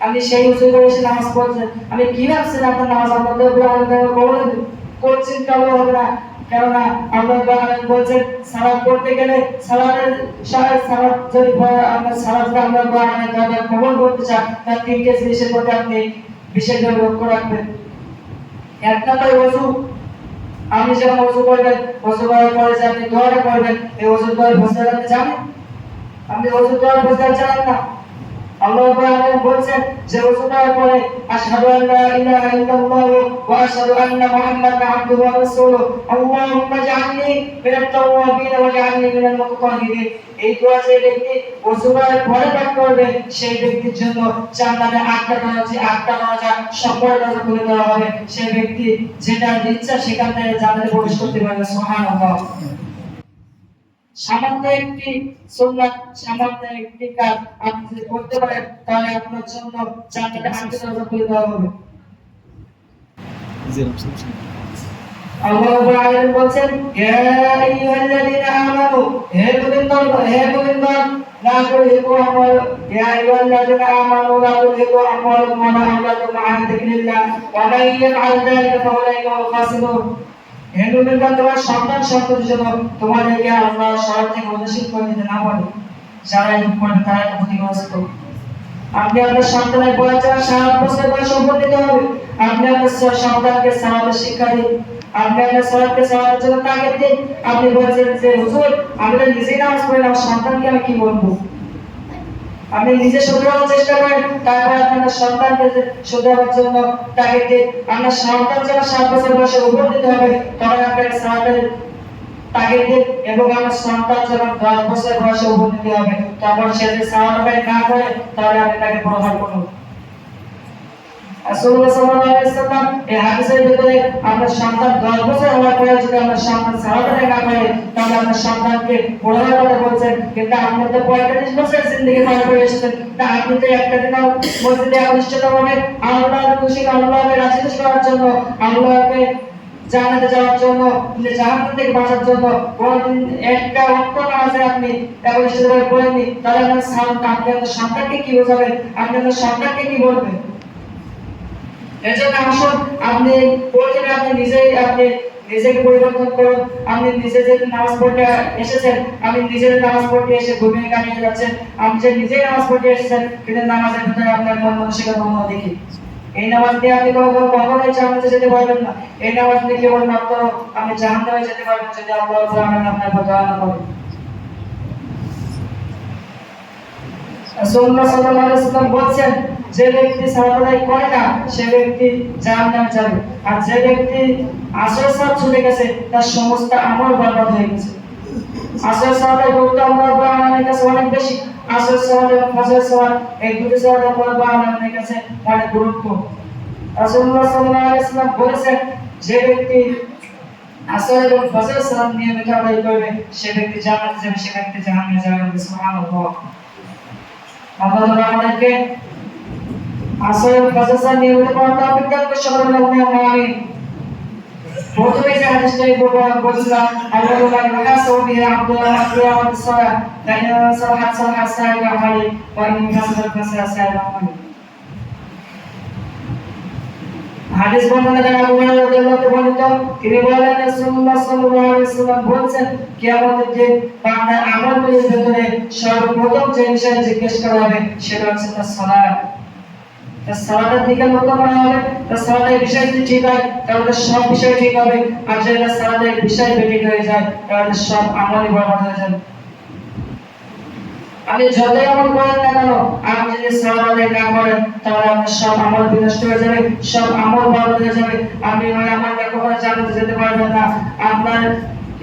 আপনি সেই উজু করে এসে নামাজ পড়ছেন, আমি কি ভাবছেন আপনার নামাজ আপনাদের করছেন? কারো হবে না। কেননা আল্লাহ বলছেন, সালাত করতে গেলে সালাত যদি আপনার সালাতটা আমরা কবুল করতে চান, তার তিনটে জিনিসের প্রতি আপনি বিশেষভাবে লক্ষ্য রাখবেন। এক নম্বর ওযু। আপনি যখন ওযু করবেন, ওযু করার পরে যে আপনি দোয়াটা করবেন, এই ওযু দোয়ার ফজিলত আপনি জানেন? আপনি ওযু দোয়ার ফজিলত জানেন না? আল্লাহ তাআলা বলেন যে ওযু করার পরে আশহাদু আল্লা ইলাহা ইল্লাল্লাহ ওয়া আশহাদু আন্না মুহাম্মাদান আবদুহু ওয়া রাসূলুহু আল্লাহুম্মা ইজআলনি মিনাত তাওয়াবিন ওয়াজআলনি মিনাল মুতাতাহহিরিন। এই দোয়া যে ব্যক্তি ওযু করার পরে পাঠ করবে সেই ব্যক্তির জন্য জান্নাতে 8টা দরজা সকল দরজা খুলে দেওয়া হবে। সেই ব্যক্তি যেটা ইচ্ছা সেখান থেকে জান্নাতে প্রবেশ করতে পারবে। সুবহানাল্লাহ। সামান্য একটি সুন্নাত, সামান্য একটি কাজ আপনি যদি করতে পারেন তাহলে আপনার জন্য জান্নাতে 8টা দরজা খুলে দেওয়া হবে। আল্লাহ রাব্বুল আলামিন বলেন ইয়া আইয়ুহাল্লাযীনা আমানু হে মুমিনগণ লা তুলহিকু আমওয়াল ইয়া আইয়ুহাল্লাযীনা আমানু লা তুলহিকু আমওয়ালুকুম ওয়া লা আওলাদুকুম আন যিকরিল্লাহ ওয়া মান ইয়াফআল যালিকা ফাউলাইকা হুমুল খাসিরুন। হে মুমিনগণ তোমার সন্তান সন্ততির জন্য তোমাদেরকে আল্লাহ শরত থেকে উদাসীন করে দিতে না পারে, যারা এই করবে তারা ক্ষতিগ্রস্ত। আপনি আপনার সন্তানের বয়স 7 বছর বয়স উপনীত হবে, আপনি আপনার সন্তানকে সালাতের শিক্ষা দিন, আপনি আপনার সালাতের জন্য তাগিদ দিন। আপনি বলছেন যে হুজুর আমি তো নিজেই নামাজ পড়ি না, আমার সন্তানকে আমি কি বলবো? আপনি নিজে শুধরানোর চেষ্টা করেন, তারপর আপনার সন্তানকে শুধরানোর জন্য তাগিদ দিন। আপনার সন্তান যখন 7 বছর বয়সে উপনীত হবে তখন আপনার সালাতের তাগিদ দিন, এবং আমার সন্তান যখন 10 বছর বয়সে উপনীত হবে তখন সে যদি সালাত না করে তাহলে আপনি তাকে প্রহার করুন। রাসূলুল্লাহ সাল্লাল্লাহু আলাইহি ওয়াসাল্লাম এই হাদিসের ভিতরে আপনার সন্তান 10 বছর হওয়ার পরে যদি আপনার সন্তান সালাত না করে তাহলে আপনার সন্তানকে প্রহার করতে বলছেন। কিন্তু আপনি তো 45 বছর জিন্দেগি পার করে এসেছেন, তা আপনি তো একটা দিন মসজিদে অনিশ্চিতভাবে আল্লাহর খুশি আল্লাহকে রাজি খুশি করার জন্য, আল্লাহকে জান্নাতে যাওয়ার জন্য, জাহান্নাম থেকে বাঁচার জন্য কোনদিন একটা ওয়াক্ত নামাজে আপনি একনিষ্ঠভাবে পড়েননি, তাহলে আপনার সন্তানকে কি বোঝাবেন? আপনি আপনার সন্তানকে কি বলবেন? এজন্য আসুন আপনি প্রতিদিন আপনি নিজেকে পরিবর্তন করুন। আপনি নিজে যে নামাজ পড়তে এসেছেন, আপনি নিজে নামাজ পড়তে এসে ঘুমিয়ে কাটিয়ে যাচ্ছেন, আপনি যে নিজেই নামাজ পড়তে এসেছেন কিন্তু নামাজের ভিতরে আপনার মন মানসিকতা অন্য দিকে। এই নামাজ দিয়ে আপনি কখনোই জান্নাতে যেতে পারবেন না। এই নামাজ দিয়ে কেবলমাত্র আপনি জাহান্নামে যেতে পারবেন যদি আল্লাহ তাআলা আপনার কথা না করেন। রাসূলুল্লাহ সাল্লাল্লাহু আলাইহি ওয়াসাল্লাম বলেছেন যে ব্যক্তি সালাত আদায় করে না সে ব্যক্তি জাহান্নামে যাবে, আর যে ব্যক্তি আসর সালাত ছুটে গেছে তার সমস্ত আমল বরবাদ হয়ে গেছে। আসর সালাতের গুরুত্ব আল্লাহ আমাদের কাছে অনেক বেশি। আসর সালাত এবং ফজর সালাত এই দুটি সালাতের আল্লাহ আমাদের কাছে অনেক গুরুত্ব। রাসূলুল্লাহ সাল্লাল্লাহু আলাইহি ওয়াসাল্লাম বলেছেন যে ব্যক্তি আসর এবং ফজর সালাত নিয়মিত আদায় করবে সে ব্যক্তি জান্নাতে যাবে, সে ব্যক্তি জাহান্নামে যাবে না। সুবহানাল্লাহ। আল্লাহ আমাদেরকে আসর এবং ফজর সালাত নিয়মিত পড়ার তৌফিক দান করুন। সকলে বলুন আমিন। প্রথমে যে হাদিসটা বলছিলাম আল্লাহ রাসূল বিহি আব্দুল্লাহ কিয়ামাত সালাত লাইন সালাত সালাত সাইয়্যিদ আমালি ওয়া ইন কাসার কাসার সাইয়্যিদ আমালি। হাদিস বর্ণনাকারী আবু হুরায়রা রাদিয়াল্লাহু বর্ণিত, তিনি বলেন রাসূলুল্লাহ সাল্লাল্লাহু আলাইহি ওয়াসাল্লাম বলেছেন কিয়ামতের দিন বান্দার আমলগুলোর ভিতরে সর্বপ্রথম যে বিষয় জিজ্ঞেস করা হবে সেটা হচ্ছে তার সালাত। তার সালাতের দিকে লক্ষ্য করা হবে, তার সালাতের বিষয় যদি ঠিক হয় তাহলে সব বিষয় ঠিক হবে, আর যদি তার সালাতের বিষয় বেঠিক হয়ে যায় তাহলে সব আমলই বরবাদ হয়ে যাবে। আপনি যতই আমল করেন না কেন, আপনি যদি সালাত আদায় না করেন তাহলে আপনার সব আমল বিনষ্ট হয়ে যাবে, সব আমল বরবাদ হয়ে যাবে। আপনি ওই আমলটা কখনো জান্নাতে যেতে পারবেন না। আপনার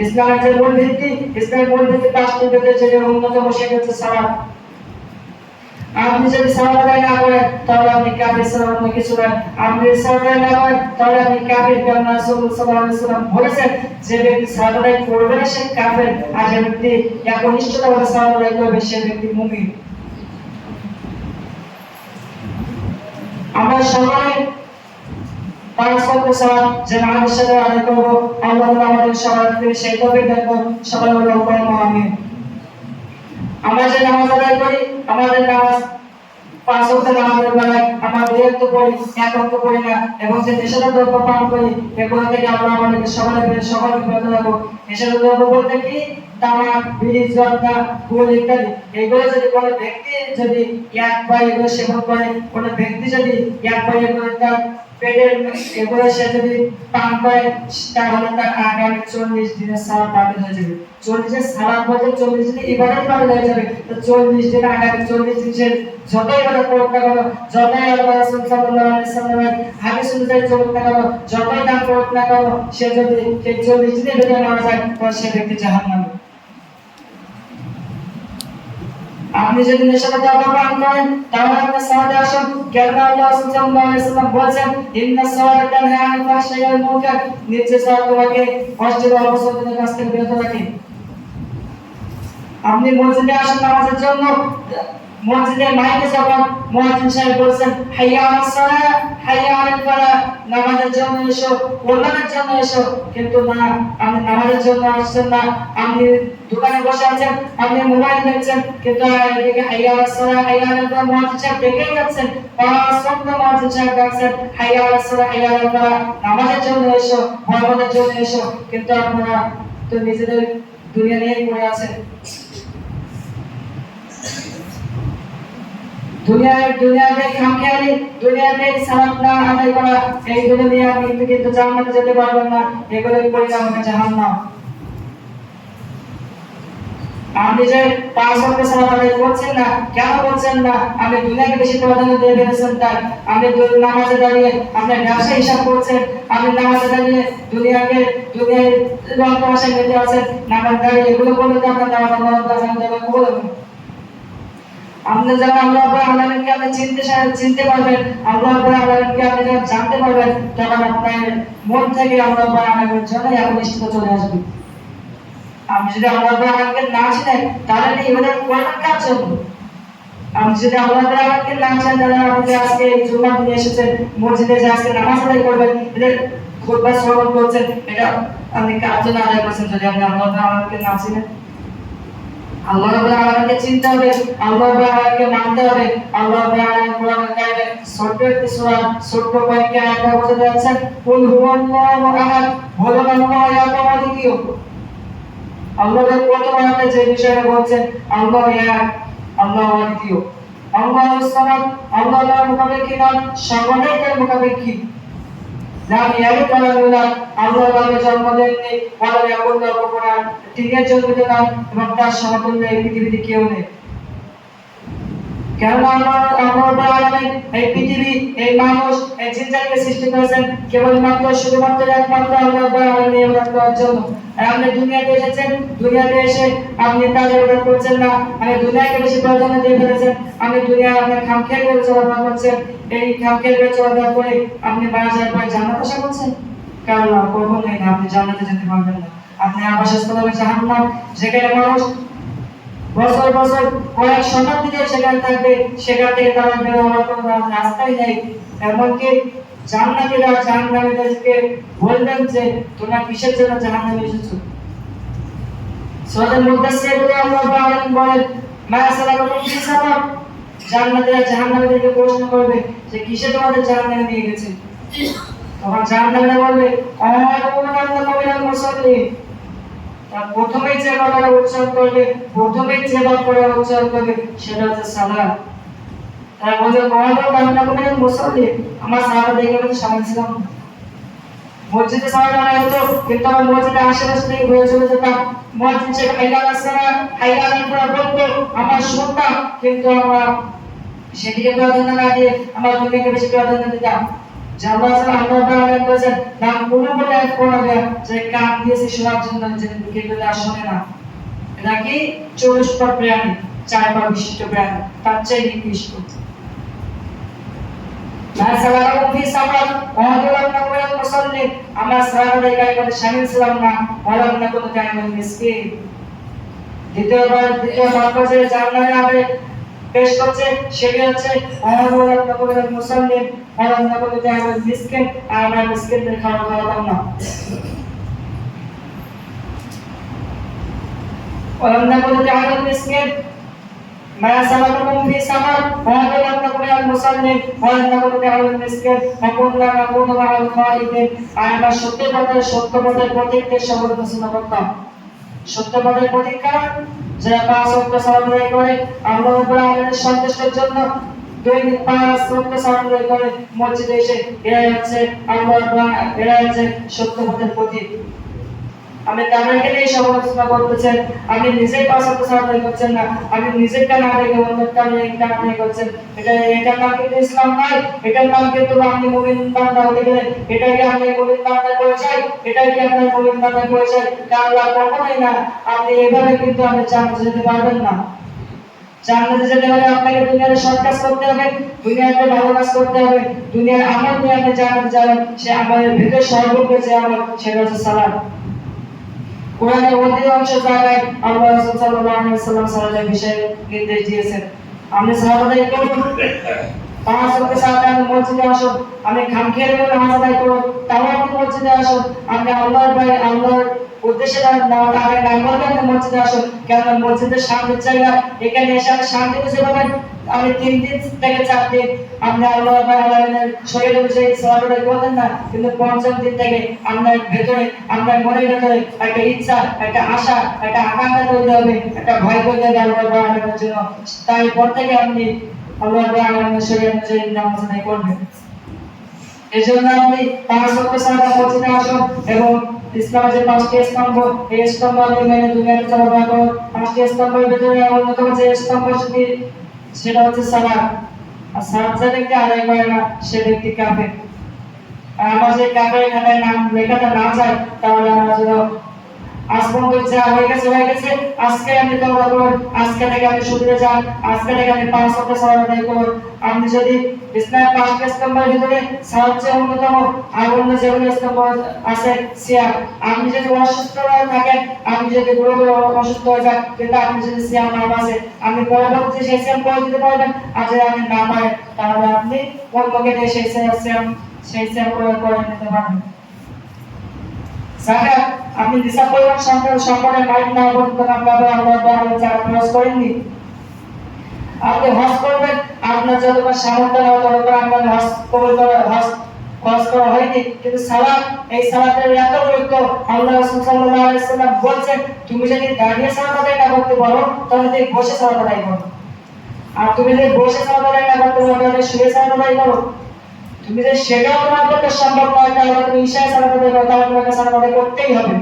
ইসলামের যে মূল ভিত্তি, ইসলামের মূল ভিত্তি 5টি ভিত্তি যে অন্যতম সেটা হচ্ছে সালাত। আপনি যদি সালাত আদায় না করেন তাহলে আপনি কাফির ছাড়া অন্য কিছু নয়। আপনি সালাত আদায় না করেন তাহলে আপনি কাফির। কারণ রাসূলুল্লাহ সাল্লাল্লাহু আলাইহি ওয়াসাল্লাম বলেছেন যে ব্যক্তি সালাত আদায় করবে না সে কাফির, আর যে ব্যক্তি একনিষ্ঠভাবে সালাত আদায় করবে সে ব্যক্তি মুমিন। আমরা সবাই 5 ওয়াক্ত সালাত জামাতের সাথে আদায় করব। আল্লাহ তাআলা আমাদের সবাইকে সেই তৌফিক দান করুন। সবাই বলুন আমিন। আমরা যে নামাজ আদায় করি, আমাদের নামাজ 5 ওয়াক্ত নামাজের বেলায় আমরা 2 ওয়াক্ত পড়ি, 1 ওয়াক্ত পড়ি না, এবং যে নেশাদার দ্রব্য পান করি এগুলো থেকে আমরা আমাদেরকে সবাইকে বিরত রাখবো। নেশাদার দ্রব্য বলতে কি? তামাক, বিড়ি, জর্দা, গুল ইত্যাদি। এগুলো যদি কোনো ব্যক্তি যদি একবার এগুলো সেবন করে, কোনো ব্যক্তি যদি একবার এগুলো তার পেটের এগুলো সে যদি পান করে তাহলে তার আগামী 40 দিনের সালাত বাতিল হয়ে যাবে। 40 এর সালাত বলতে 40 দিনের ইবাদত বাতিল হয়ে যাবে। তো 40 দিন আগামী 40 দিন সে যতই ইবাদত করুক না কেন, যতই আল্লাহ রাসূল সাল্লাল্লাহু আলাইহি ওয়াসাল্লামের হাদিস অনুযায়ী চলুক না কেন, যতই দান করুক না কেন, সে যদি সেই 40 দিনের ভিতরে মারা যায় তাহলে সে ব্যক্তি জাহান্নামী। আপনি যদি নেশাপাতি অপমান করেন তাহলে আপনি সালাতে আসুন। কেন আল্লাহ সাল্লাল্লাহু আলাইহি ওয়াসাল্লাম বলেছেন ইন্নাস সালাতা তানহা আনিল ফাহশাই ওয়াল মুনকার, নিশ্চয়ই সালাত তোমাকে অশ্লীল অপছন্দের কাজ থেকে বিরত রাখে। আপনি মসজিদে আসেন নামাজের জন্য, মসজিদে মাইকে যখন মুয়াজ্জিন সাহেব বলছেন হাইয়া আলাস সালাহ হাইয়া আলাল ফালাহ, নামাজের জন্য এসো, কল্যাণের জন্য এসো, কিন্তু না, আপনি নামাজের জন্য আসছেন না, আপনি দোকানে বসে আছেন, আপনি মোবাইল দেখছেন, কিন্তু এদিকে হাইয়া আলাস সালাহ হাইয়া আলাল ফালাহ মুয়াজ্জিন সাহেব ডেকেই যাচ্ছেন, অসংখ্য মুয়াজ্জিন সাহেব ডাকছেন হাইয়া আলাস সালাহ হাইয়া আলাল ফালাহ, নামাজের জন্য এসো, বরকতের জন্য এসো, কিন্তু আপনারা তো নিজেদের দুনিয়া নিয়েই পড়ে আছেন। দুনিয়াতে খামখেয়ালি, দুনিয়াতে সালাত না আদায় করা, এইগুলো নিয়ে আপনি কিন্তু জান্নাতে যেতে পারবেন না। এগুলোর পরিণাম হবে জাহান্নাম। আপনি যে 5 ওয়াক্ত সালাত আদায় করছেন না, কেন করছেন না? আপনি দুনিয়াকে বেশি প্রাধান্য দিয়ে ফেলেছেন তাই। আপনি নামাজে দাঁড়িয়ে আপনি ব্যবসা হিসাব করছেন, আপনি নামাজে দাঁড়িয়ে দুনিয়ায় রক্তমাশায় মেতে আছেন, নামাজ দাঁড়িয়ে এগুলো করলে তো আপনার নামাজ আল্লাহ কবুল হবে। আপনি যখন আল্লাহ রাব্বুল আলামিনকে আপনি চিনতে পারবেন, আল্লাহ রাব্বুল আলামিনকে আপনি যখন জানতে পারবেন, তখন আপনার মন থেকে আল্লাহ রাব্বুল আলামিনের জন্য একনিষ্ঠতা চলে আসবে। আপনি যদি আল্লাহ রাব্বুল আলামিনকে না চিনেন তাহলে আপনি ইবাদত করবেন কার জন্য? আপনি যদি আল্লাহ রাব্বুল আলামিনকে না চিনেন তাহলে আপনি আজকে জুমার দিনে এসেছেন, মসজিদে যে আজকে নামাজ আদায় করবেন, এদের খুতবা শ্রবণ করছেন, এটা আপনি কার জন্য আদায় করছেন যদি আপনি আল্লাহ রাব্বুল আলামিনকে না চিনেন? আল্লাহ রাব্বুল আলামিনকে চিনতে হবে, আল্লাহ রাব্বুল আলামিনকে মানতে হবে। আল্লাহ রাব্বুল আলামিন কোরআনের কারিমে ছোট্ট একটি সূরা, ছোট্ট কয়েকটি আয়াত বলে দিয়েছেন, কুল হুয়াল্লাহু আহাদ, বলুন আল্লাহ এক, অদ্বিতীয়। আল্লাহর প্রথম আয়াতে যে বিষয়টা বলছেন আল্লাহ এক, আল্লাহ অদ্বিতীয়। আল্লাহুস সামাদ, আল্লাহর মুখাপেক্ষী নন, সকলেই তার মুখাপেক্ষী। যার ইয়ারি করার আল্লাহ তাআলা জন্ম দেননি, ওয়ালাম ইয়াকুল লাহু কুফুয়ান, তিনি জন্মিত নন এবং তার সমতুল্য এই পৃথিবীতে কেউ নেই। কেননা আল্লাহ রাব্বুল আলামিন এই পৃথিবী, এই মানুষ, এই জিনজাতিকে সৃষ্টি করেছেন কেবলমাত্র শুধুমাত্র একমাত্র আল্লাহ রাব্বুল আলামিনের ইবাদত করার জন্য। আপনি দুনিয়াতে এসেছেন, দুনিয়াতে এসে আপনি তার ইবাদত করছেন না, আপনি দুনিয়াকে বেশি প্রাধান্য দিয়ে ফেলেছেন, আপনি দুনিয়ায় আপনি খামখেয়ালি করে চলাফেরা করছেন। এই খামখেয়ালি করে চলাফেরা করে আপনি মারা যাওয়ার পরে জান্নাত আশা করছেন? কারণ কখনোই না, আপনি জান্নাতে যেতে পারবেন না। আপনি আবাসস্থল হবে জাহান্নাম, যেখানে মানুষ বছর বছর কয়েক শতাব্দী ধরে সেখানে থাকবে, সেখান থেকে তারা বের হওয়ার কোনো রাস্তাই নেই। এমনকি জান্নাতীরা জাহান্নামীদেরকে বলবেন যে তোমরা কিসের জন্য জাহান্নামে এসেছো? সূরা মুদাসসিরে আল্লাহ তাআলা বলেন মা সালাকাকুম ফি সাকার, জান্নাতীরা জাহান্নামীদেরকে প্রশ্ন করবে যে কিসে তোমাদের জাহান্নামে নিয়ে গেছে? তখন জাহান্নামীরা বলবে আল্লাহুম্মা মিনাল মুসাল্লিন, তার প্রথমেই যে কথাটা উচ্চারণ করবে, প্রথমেই যে বাক্যটা উচ্চারণ করবে সেটা হচ্ছে সালাত। তারা বলছে মহানবী মুসাল্লিন, আমার সালাত দেখে বলতে সামিল ছিলাম না। মসজিদে সালাত আদায় হতো, কিন্তু আমরা মসজিদের আশেপাশে থেকে ঘুরে চলে যেতাম। মুয়াজ্জিন সাহেব হাইয়া আলাস সালাহ হাইয়া আলাল ফালাহ বলতো, আমরা শুনতাম, কিন্তু আমরা সেদিকে প্রাধান্য না দিয়ে আমরা দুনিয়াকে বেশি প্রাধান্য দিতাম। আল্লাহ রাব্বুল আলামিন বলেছেন নাম কোন বলে এক পড়াবে যে কান দিয়েছে শোনার জন্য, যে কেবল শোনে না। এটা কি 24 পা প্রাণী, 4 পা বিশিষ্ট প্রাণী, তার চেয়ে নিকৃষ্ট। মা সালাকাকুম ফি সাকার ওয়ালাম নাকুম মিনাল মুসাল্লিন, আমরা সালাত আদায়কারীর মধ্যে শামিল ছিলাম না, ওয়ালাম নাকুম মিনাল মিসকিন। দ্বিতীয় বাক্য যে জান্নাতে হবে পেশ করছে সেটি হচ্ছে ওয়ালাম নাকুম মিনাল মুসাল্লিন, ওয়ালাম নাকুম মিনাল মিসকিন, আর আমরা মিসকিনদের খাবার খাওয়াতাম না। ওয়ালাম নাকুম মিনাল মিসকিন মা সালাকাকুম ফি সাকার ওয়ালাম নাকুম মিনাল মুসাল্লিন, ওয়ালাম নাকুম মিনাল মিসকিন, ওয়া কুননা নাকুতু মা'আল খালিদিন, আর আমরা সত্য পথের পথিকদের সঙ্গে আলোচনা করতাম। সত্য পথের পথিক কারা? যারা 5 ওয়াক্ত সালাত আদায় করে আল্লাহ রাব্বুল আলামিনের সন্তুষ্টির জন্য দৈনিক 5 ওয়াক্ত সালাত আদায় করে মসজিদে এসে এরাই হচ্ছে এরাই হচ্ছে সত্য পথের প্রতীক। আমি তাদেরকে নিয়ে সমালোচনা করতেছেন, আমি নিজেই 5 ওয়াক্ত সালাত আদায় করছেন না, আমি নিজের কানে আদায় অন্যের কানে করছেন, এটার নাম কিন্তু ইসলাম নয়, এটার নাম কিন্তু আপনি মুমিন বান্দা হতে গেলে এটাই কি আপনি মুমিন বান্দা পরিচয়, এটাই কি আপনার মুমিন বান্দা পরিচয়? আল্লাহ কখনোই না। আপনি এভাবে কিন্তু আপনি জান্নাতে যেতে পারবেন না। জান্নাতে যেতে হলে আপনাকে দুনিয়াতে সৎ কাজ করতে হবে, দুনিয়াতে ভালো কাজ করতে হবে, দুনিয়ার আমল নিয়ে আপনি জান্নাতে যাবেন। সে আমাদের ভিতরে সর্বপ্রথম যে আমল সেটা হচ্ছে সালাত। কোরআনের অধিকাংশ জায়গায় আল্লাহ রাসূল সাল্লাল্লাহু আলাইহি ওয়াসাল্লাম সালাতের বিষয়ে নির্দেশ দিয়েছেন। আপনি সালাত আদায় করুন, 5 ওয়াক্ত সালাত আপনি মসজিদে আসুন, আপনি খামখেয়ালি করে নামাজ আদায় করুন, তাও আপনি মসজিদে আসুন, আপনি আল্লাহর উদ্দেশ্যে নামাজ আদায় না করলে আপনি মসজিদে আসুন। কেননা মসজিদের শান্তির জায়গা, এখানে এসে আপনি শান্তি খুঁজে পাবেন। আপনি 3 দিন থেকে 4 দিন আপনি আল্লাহ রাব্বুল আলামিনের শরীর অনুযায়ী সালাত আদায় করতেন না, কিন্তু 5ম দিন থেকে আপনার ভেতরে, আপনার মনের ভেতরে একটা ইচ্ছা, একটা আশা, একটা আকাঙ্ক্ষা তৈরি হবে, একটা ভয় তৈরি হবে আল্লাহ রাব্বুল আলামিনের জন্য। তারপর থেকে আপনি আল্লাহ রাব্বুল আলামিনের শরীর অনুযায়ী নামাজ আদায় করবেন। এজন্য আপনি 5 ওয়াক্ত সালাত মসজিদে আসুন এবং ইসলামের যে 5টি স্তম্ভ, এই স্তম্ভ আপনি মেনে দুনিয়াতে চলাফেরা করুন। 5টি স্তম্ভের ভিতরে অন্যতম যে স্তম্ভ সেটা হচ্ছে সালাত। আর সালাত যে ব্যক্তি আদায় করে না সে ব্যক্তি কাফের। আর আমার যে কাফের খাতায় নাম লেখাটা না যায় তাহলে আমরা যেন আজ পর্যন্ত যা হয়ে গেছে, আজকে আপনি তওবা করুন, আজকে থেকে আপনি শুধরে যান, আজকে থেকে আপনি 5 ওয়াক্ত সালাত আদায় করুন। আপনি যদি ইসলামের 5টি স্তম্ভের ভিতরে সালাত যে অন্যতম, আর অন্য যেগুলো স্তম্ভ আছে সিয়াম, আপনি যদি অসুস্থ হয়ে থাকেন, আপনি যদি পুরোপুরি অসুস্থ হয়ে যান, কিন্তু আপনি যদি সিয়াম না আছে আপনি পরবর্তী সেই সিয়াম করে দিতে পারবেন। আর যদি আপনি না পারেন তাহলে আপনি অন্যকে দিয়ে সেই সিয়াম করে নিতে পারবেন। যাকাত আপনি নিসাব পরিমাণ সম্পদের মালিক না পর্যন্ত আপনাদের আল্লাহ তাআলা যাকাত খরচ করেননি। আপনি হজ করবেন, আপনার যতটা সামর্থ্য হয় ততটা আপনার হজ খরচ করা হয়নি, কিন্তু সালাত, এই সালাতের এত গুরুত্ব আল্লাহ রাসূল সাল্লাল্লাহু আলাইহি ওয়াসাল্লাম বলেছেন, তুমি যদি দাঁড়িয়ে সালাত আদায় না করতে পারো তাহলে তুমি বসে সালাত আদায় করো, আর তুমি যদি বসে সালাত আদায় না করতে পারো তাহলে শুয়ে সালাত আদায় করো। তুমি যদি সেটাও তোমার পক্ষে সম্ভব নয় তাহলে তুমি ঈশায় সালাত আদায় করো, তাহলে তোমাকে সালাত আদায় করতেই হবে।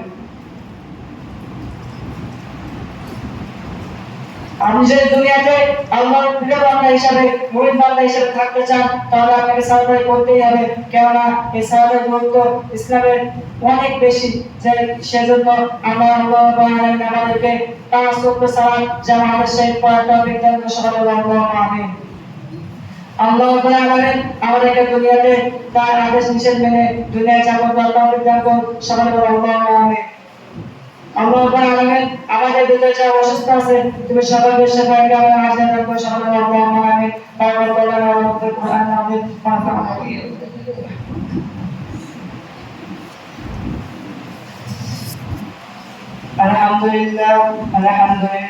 আপনি যদি দুনিয়াতে আল্লাহর প্রিয় বান্দা হিসাবে, মুমিন বান্দা হিসাবে থাকতে চান তাহলে আপনাকে সালাত আদায় করতেই হবে। কেননা এই সালাতের গুরুত্ব ইসলামের অনেক বেশি, যে সেজন্য আল্লাহ আমাদেরকে 5 ওয়াক্ত সালাত জামাতের সহিত পড়ার তৌফিক দান করুন। আল্লাহুম্মা আমিন। আল্লাহ রাব্বুল আলামিন আমাদেরকে দুনিয়াতে তার আদেশ নিষেধ মেনে দুনিয়ায় যাপন করার তৌফিক দান করুন। আল্লাহুম্মা আমিন। আল্লাহ রাব্বুল আলামিন আমাদের ভিতরে যারা অসুস্থ আছে তুমি সকলকে শিফায়ে কামিল আজীব দান করো। আল্লাহুম্মা আমিন। আলহামদুলিল্লাহ, আলহামদুলিল্লাহ।